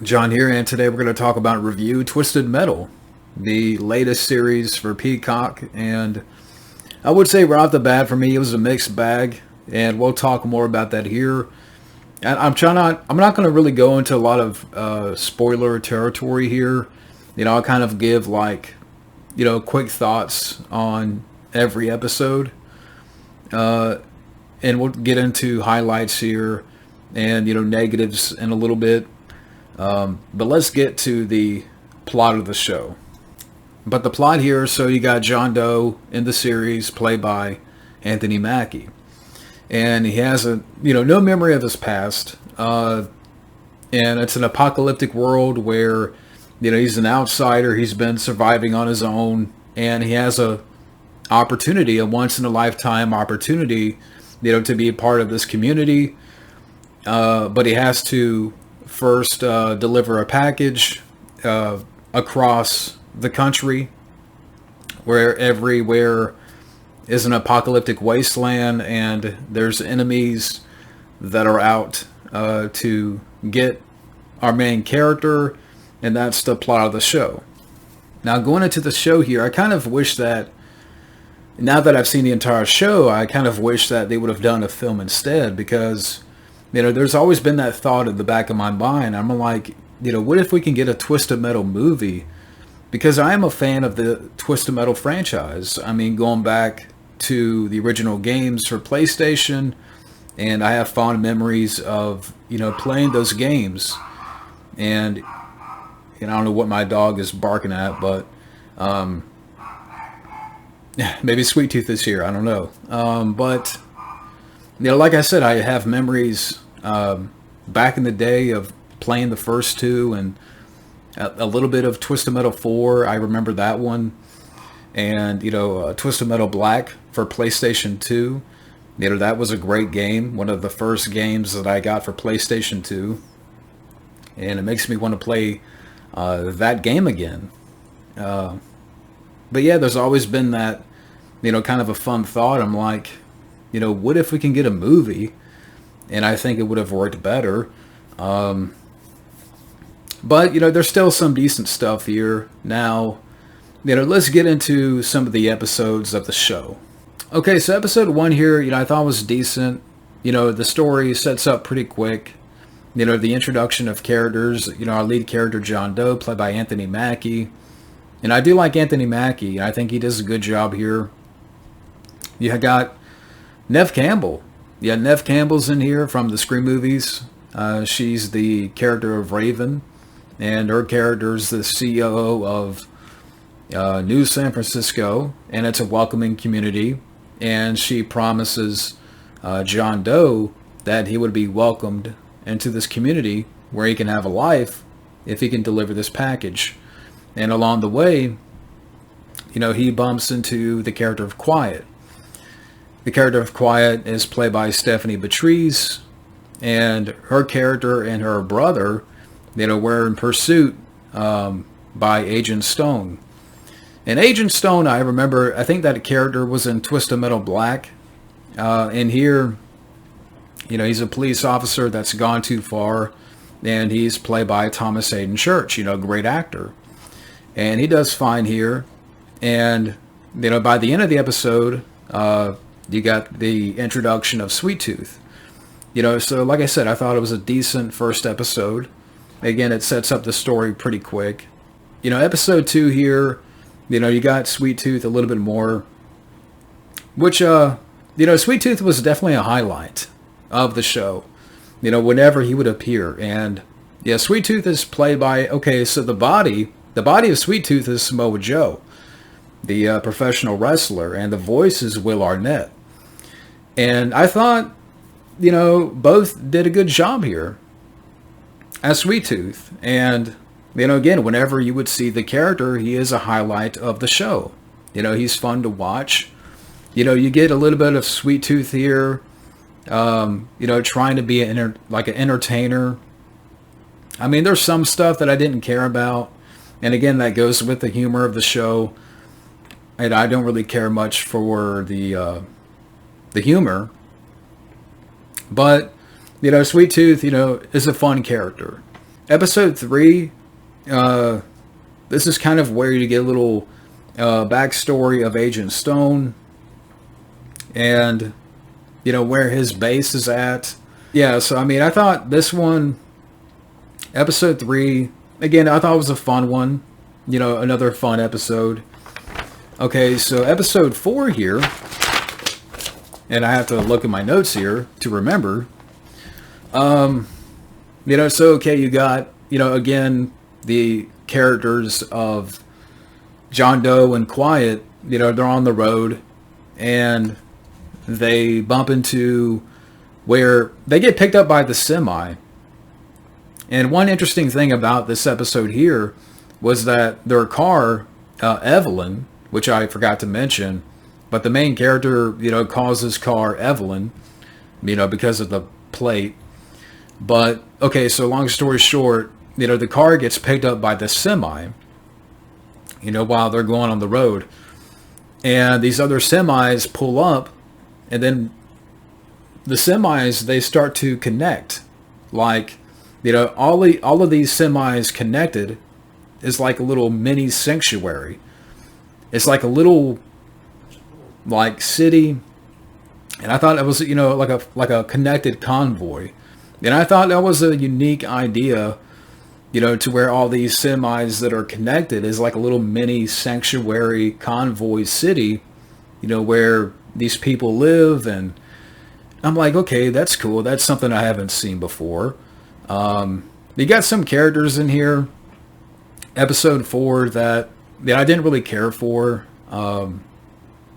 John here, and today we're going to talk about review Twisted Metal, the latest series for Peacock. And I would say right off the bat, for me, it was a mixed bag, and we'll talk more about that here. And I'm not going to really go into a lot of spoiler territory here. I'll kind of give quick thoughts on every episode, and we'll get into highlights here and negatives in a little bit. But let's get to the plot of the show. But the plot here, so you got John Doe in the series, played by Anthony Mackie. And he has no memory of his past. And it's an apocalyptic world where, he's an outsider. He's been surviving on his own. And he has a once in a lifetime opportunity, to be a part of this community. But he has to first deliver a package across the country where everywhere is an apocalyptic wasteland, and there's enemies that are out to get our main character, and that's the plot of the show. Now, going into the show here, I kind of wish that, now that I've seen the entire show, I kind of wish that they would have done a film instead, because there's always been that thought in the back of my mind. I'm like, what if we can get a Twisted Metal movie? Because I am a fan of the Twisted Metal franchise. I mean, going back to the original games for PlayStation, and I have fond memories of, playing those games. And, I don't know what my dog is barking at, but maybe Sweet Tooth is here. I don't know. But like I said, I have memories back in the day of playing the first two, and a little bit of Twisted Metal 4. I remember that one. And, Twisted Metal Black for PlayStation 2. That was a great game. One of the first games that I got for PlayStation 2. And it makes me want to play that game again. But yeah, there's always been that, kind of a fun thought. I'm like, what if we can get a movie? And I think it would have worked better. But, there's still some decent stuff here. Now, let's get into some of the episodes of the show. Okay, so episode 1 here, I thought was decent. The story sets up pretty quick. The introduction of characters, our lead character, John Doe, played by Anthony Mackie. And I do like Anthony Mackie. I think he does a good job here. You got Neve Campbell. Yeah, Neve Campbell's in here from the Scream movies. She's the character of Raven, and her character's the CEO of New San Francisco, and it's a welcoming community. And she promises John Doe that he would be welcomed into this community where he can have a life if he can deliver this package. And along the way, he bumps into the character of Quiet. The character of Quiet is played by Stephanie Beatriz, and her character and her brother, were in pursuit by Agent Stone. And Agent Stone, I think that character was in Twisted Metal Black. And here, he's a police officer that's gone too far, and he's played by Thomas Hayden Church, great actor. And he does fine here. And, by the end of the episode, you got the introduction of Sweet Tooth. So like I said, I thought it was a decent first episode. Again, it sets up the story pretty quick. Episode 2 here, you got Sweet Tooth a little bit more. Which, Sweet Tooth was definitely a highlight of the show. Whenever he would appear. And, yeah, Sweet Tooth is played by, so the body of Sweet Tooth is Samoa Joe, the professional wrestler, and the voice is Will Arnett. And I thought, both did a good job here as Sweet Tooth. And, again, whenever you would see the character, he is a highlight of the show. He's fun to watch. You get a little bit of Sweet Tooth here, trying to be an entertainer. I mean, there's some stuff that I didn't care about. And again, that goes with the humor of the show. And I don't really care much for the humor. But, Sweet Tooth, is a fun character. Episode 3, this is kind of where you get a little backstory of Agent Stone and, where his base is at. Yeah, so I mean, I thought this one, episode 3, again, I thought it was a fun one. Another fun episode. Okay, so episode 4 here, and I have to look at my notes here to remember. So, okay, you got, again, the characters of John Doe and Quiet, they're on the road, and they bump into where they get picked up by the semi. And one interesting thing about this episode here was that their car, Evelyn, which I forgot to mention, but the main character, calls his car Evelyn, because of the plate. But, okay, so long story short, the car gets picked up by the semi, while they're going on the road. And these other semis pull up, and then the semis, they start to connect. Like, all of these semis connected is like a little mini sanctuary. It's like a little, like, city. And I thought it was, like a connected convoy. And I thought that was a unique idea, to where all these semis that are connected is like a little mini sanctuary convoy city, where these people live. And I'm like, okay, that's cool. That's something I haven't seen before. You got some characters in here, episode 4, that I didn't really care for.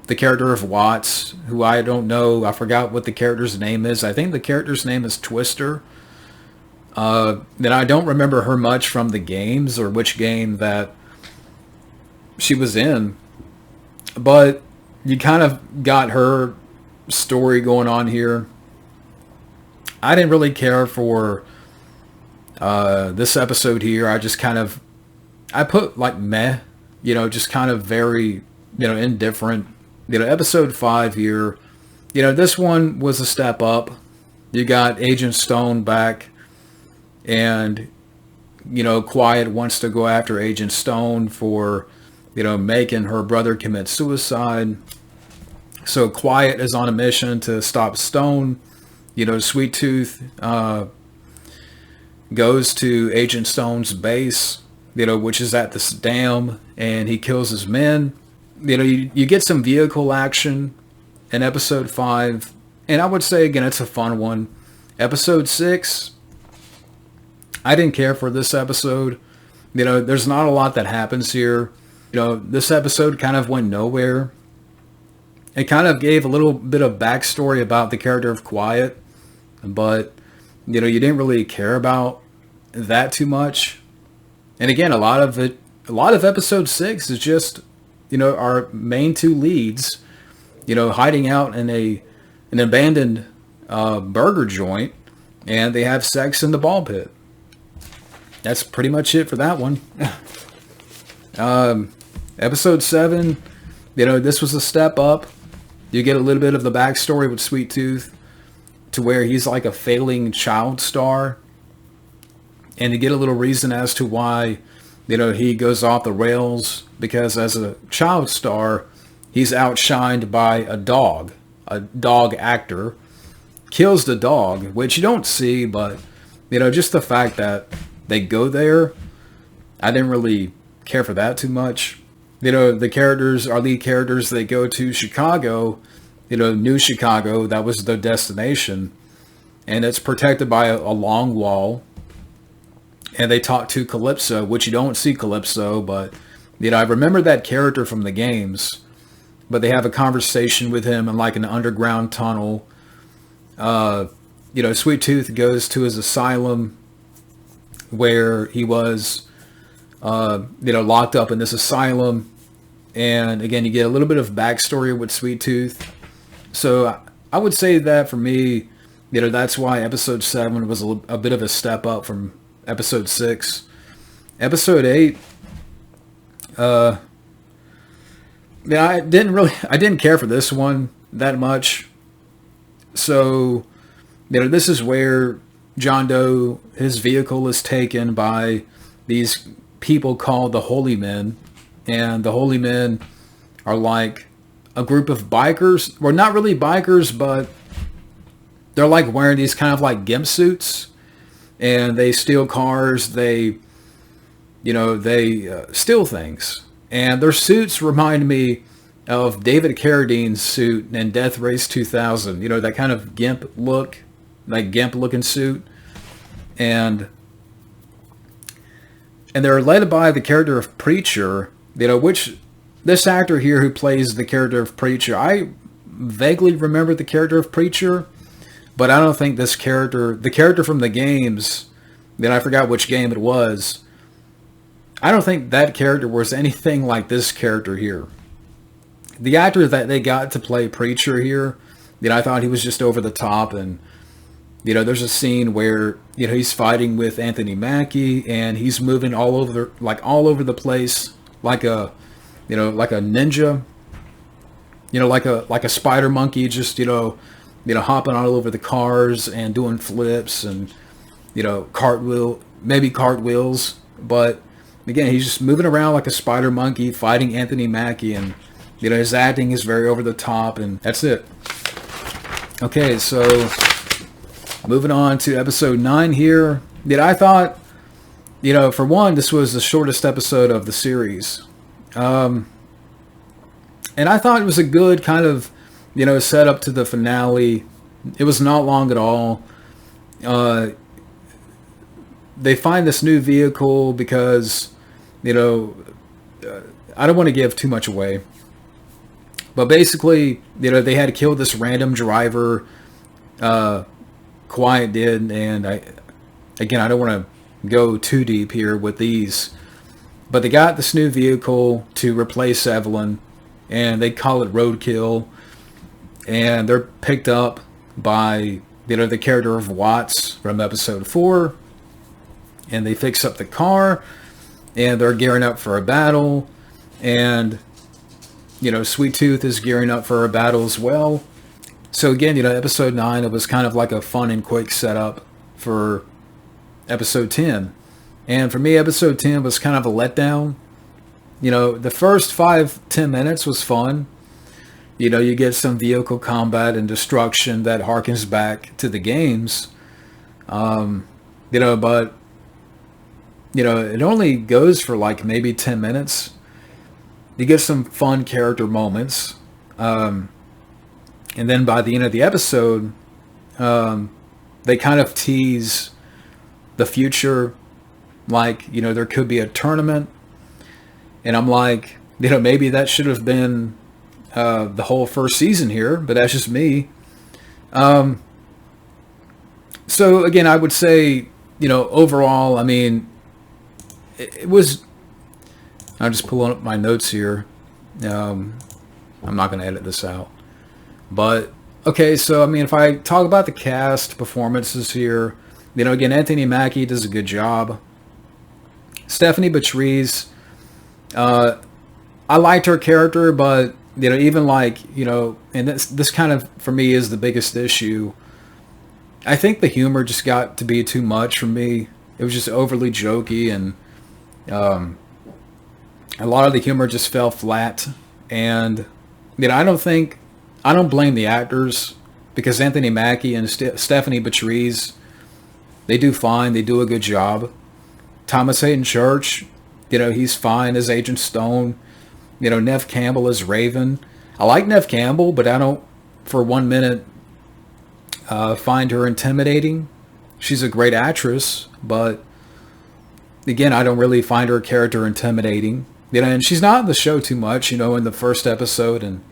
The character of Watts, who I don't know, I forgot what the character's name is. I think the character's name is Twister. Then I don't remember her much from the games or which game that she was in. But you kind of got her story going on here. I didn't really care for this episode here. I put like meh, just kind of very, indifferent. Episode 5 here, this one was a step up. You got Agent Stone back, and, Quiet wants to go after Agent Stone for, making her brother commit suicide. So Quiet is on a mission to stop Stone. Sweet Tooth goes to Agent Stone's base, which is at this dam, and he kills his men. You get some vehicle action in episode 5, and I would say, again, it's a fun one. Episode 6, I didn't care for this episode. There's not a lot that happens here. This episode kind of went nowhere. It kind of gave a little bit of backstory about the character of Quiet, but, you didn't really care about that too much. And again, a lot of episode 6 is just, our main 2 leads, hiding out in an abandoned burger joint, and they have sex in the ball pit. That's pretty much it for that one. Episode 7, this was a step up. You get a little bit of the backstory with Sweet Tooth, to where he's like a failing child star, and you get a little reason as to why, he goes off the rails, because as a child star, he's outshined by a dog actor, kills the dog, which you don't see, but, just the fact that they go there, I didn't really care for that too much. The characters, our lead characters, they go to Chicago, New Chicago, that was the destination, and it's protected by a long wall. And they talk to Calypso, which you don't see Calypso, but, I remember that character from the games. But they have a conversation with him in like an underground tunnel. Sweet Tooth goes to his asylum, where he was, locked up in this asylum. And again, you get a little bit of backstory with Sweet Tooth. So I would say that for me, that's why episode 7 was a bit of a step up from episode 6. Episode 8, I didn't care for this one that much. So, this is where, John Doe, his vehicle is taken by these people called the Holy Men. And the Holy Men are like a group of bikers. Well, not really bikers, but they're like wearing these kind of like gimp suits. And they steal cars. They steal things. And their suits remind me of David Carradine's suit in Death Race 2000. You know, that kind of gimp look, like gimp looking suit. And they're led by the character of Preacher, which this actor here who plays the character of Preacher, I vaguely remember the character of Preacher, but I don't think this character, the character from the games, I forgot which game it was, I don't think that character was anything like this character here. The actor that they got to play Preacher here, I thought he was just over the top. And there's a scene where he's fighting with Anthony Mackie, and he's moving all over the place like a ninja, like a spider monkey, just hopping all over the cars and doing flips and cartwheels. But again, he's just moving around like a spider monkey, fighting Anthony Mackie, and his acting is very over the top, and that's it. Okay, so moving on to episode 9 here. I thought, for one, this was the shortest episode of the series. And I thought it was a good kind of, setup to the finale. It was not long at all. They find this new vehicle because, I don't want to give too much away. But basically, they had to kill this random driver. Quiet did, and I don't want to go too deep here with these, but they got this new vehicle to replace Evelyn, and they call it Roadkill, and they're picked up by the character of Watts from episode 4, and they fix up the car, and they're gearing up for a battle, and Sweet Tooth is gearing up for a battle as well. So again, episode 9, it was kind of like a fun and quick setup for episode 10. And for me, episode 10 was kind of a letdown. The first 5-10 minutes was fun. You get some vehicle combat and destruction that harkens back to the games. But it only goes for like maybe 10 minutes. You get some fun character moments. And then by the end of the episode, they kind of tease the future. Like, there could be a tournament. And I'm like, maybe that should have been the whole first season here. But that's just me. So, again, I would say, overall, I mean, it was... I'm just pulling up my notes here. I'm not going to edit this out. But, okay, so, I mean, if I talk about the cast performances here, again, Anthony Mackie does a good job. Stephanie Beatriz, I liked her character, but, even like, and this kind of, for me, is the biggest issue. I think the humor just got to be too much for me. It was just overly jokey, and a lot of the humor just fell flat. And, I don't blame the actors, because Anthony Mackie and Stephanie Beatriz, they do fine. They do a good job. Thomas Hayden Church, he's fine as Agent Stone. Neve Campbell as Raven. I like Neve Campbell, but I don't, for 1 minute, find her intimidating. She's a great actress, but again, I don't really find her character intimidating. And she's not in the show too much, in the first episode, and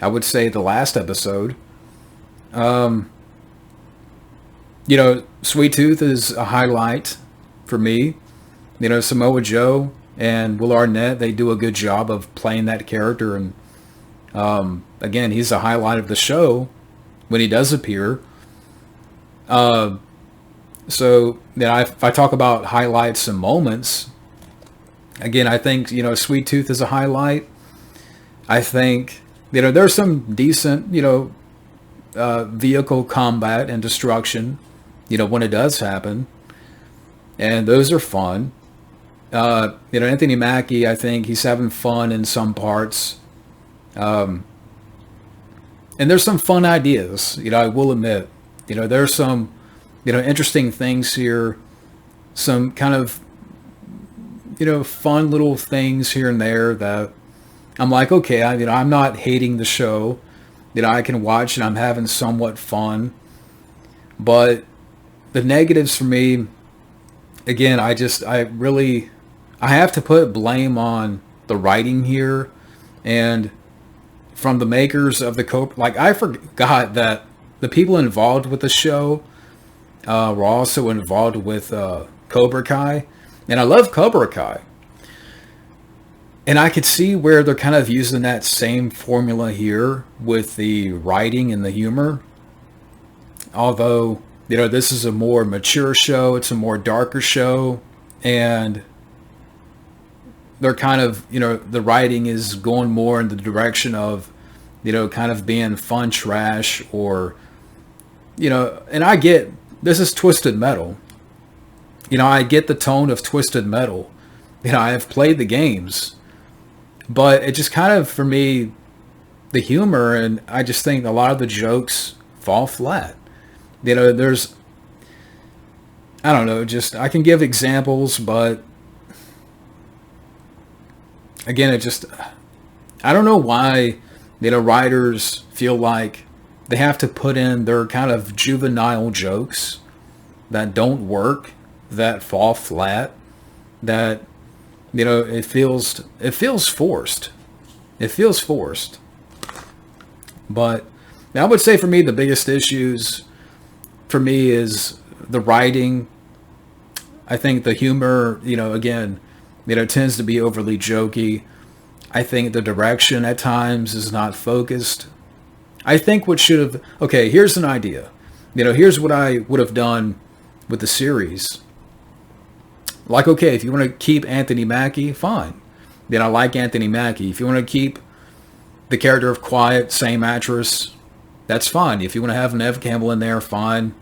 I would say the last episode. Sweet Tooth is a highlight for me. Samoa Joe and Will Arnett, they do a good job of playing that character. And again, he's a highlight of the show when he does appear. So if I talk about highlights and moments, again, I think, Sweet Tooth is a highlight. I think, there's some decent, vehicle combat and destruction. when it does happen. And those are fun. Anthony Mackie, I think he's having fun in some parts. And there's some fun ideas, I will admit. There's some, interesting things here. Some kind of, fun little things here and there that I'm like, okay, I'm not hating the show. I can watch and I'm having somewhat fun. But the negatives for me, again, I have to put blame on the writing here, and from the makers of the I forgot that the people involved with the show were also involved with Cobra Kai, and I love Cobra Kai, and I could see where they're kind of using that same formula here with the writing and the humor. Although, this is a more mature show, it's a more darker show, and they're kind of, the writing is going more in the direction of, kind of being fun trash, or, and I get, this is Twisted Metal. I get the tone of Twisted Metal. I have played the games, but it just kind of, for me, the humor, and I just think a lot of the jokes fall flat. There's, I don't know, just, I can give examples, but again, I don't know why, writers feel like they have to put in their kind of juvenile jokes that don't work, that fall flat, that, it feels forced. It feels forced. But I would say for me, the biggest issues for me is the writing. I think the humor, again, tends to be overly jokey. I think the direction at times is not focused. I think what should have... Okay, here's an idea. Here's what I would have done with the series. Like, okay, if you want to keep Anthony Mackie, fine. I like Anthony Mackie. If you want to keep the character of Quiet, same actress, that's fine. If you want to have Nev Campbell in there, fine.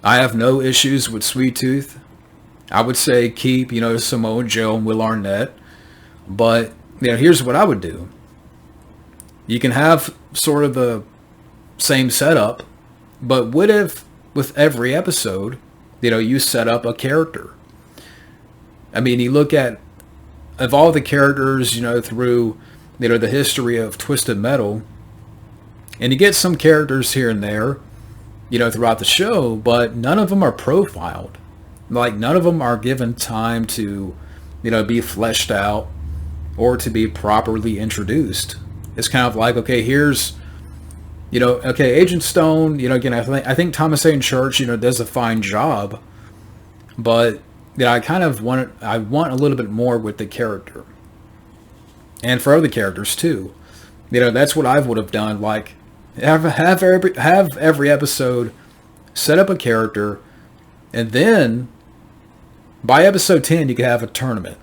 I have no issues with Sweet Tooth. I would say keep, Samoa Joe and Will Arnett. But, here's what I would do. You can have sort of the same setup, but what if with every episode, you set up a character? I mean, you look at, of all the characters, through, the history of Twisted Metal, and you get some characters here and there, throughout the show, but none of them are profiled. Like, none of them are given time to, be fleshed out or to be properly introduced. It's kind of like, okay, here's, okay, Agent Stone, again, I think Thomas A. Church, does a fine job, but, I kind of want a little bit more with the character. And for other characters, too. That's what I would have done, like, have every episode set up a character, and then by episode 10 you could have a tournament.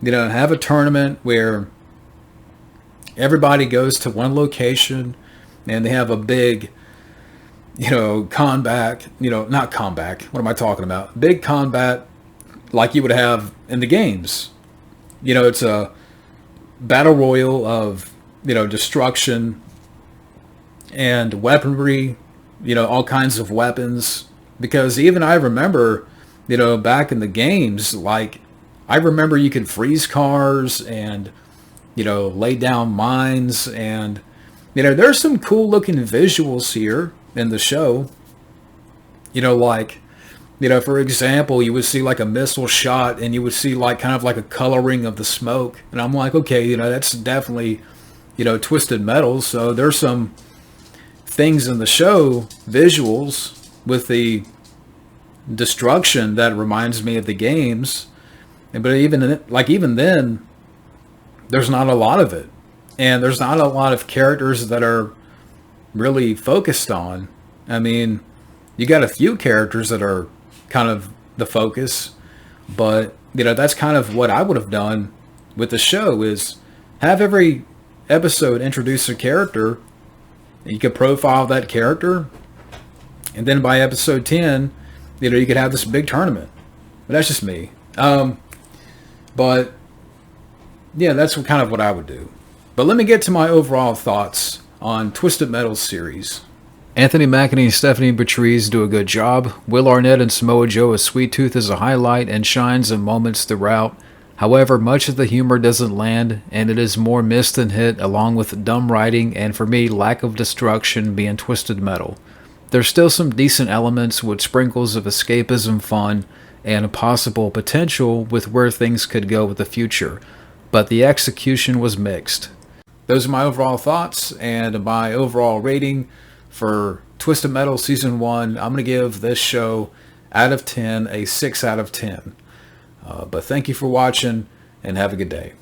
Have a tournament where everybody goes to one location and they have a big, combat, not combat, what am I talking about? Big combat like you would have in the games. It's a battle royal of, destruction and weaponry, all kinds of weapons. Because even I remember, back in the games, like, I remember you could freeze cars and, lay down mines, and, there's some cool looking visuals here in the show. Like, for example, you would see like a missile shot and you would see like kind of like a coloring of the smoke. And I'm like, okay, that's definitely, Twisted Metal. So there's some things in the show, visuals, with the destruction that reminds me of the games. But even then, there's not a lot of it. And there's not a lot of characters that are really focused on. I mean, you got a few characters that are kind of the focus, but that's kind of what I would have done with the show, is have every episode introduce a character, and you could profile that character, And then by episode 10, you could have this big tournament. But that's just me. But yeah, that's kind of what I would do. But let me get to my overall thoughts on Twisted Metal's series. Anthony Mackie and Stephanie Beatriz do a good job. Will Arnett and Samoa Joe as Sweet Tooth is a highlight and shines in moments throughout. However, much of the humor doesn't land, and it is more missed than hit, along with dumb writing and, for me, lack of destruction being Twisted Metal. There's still some decent elements with sprinkles of escapism fun and a possible potential with where things could go with the future, but the execution was mixed. Those are my overall thoughts and my overall rating for Twisted Metal Season 1. I'm going to give this show out of 10 a 6 out of 10. But thank you for watching, and have a good day.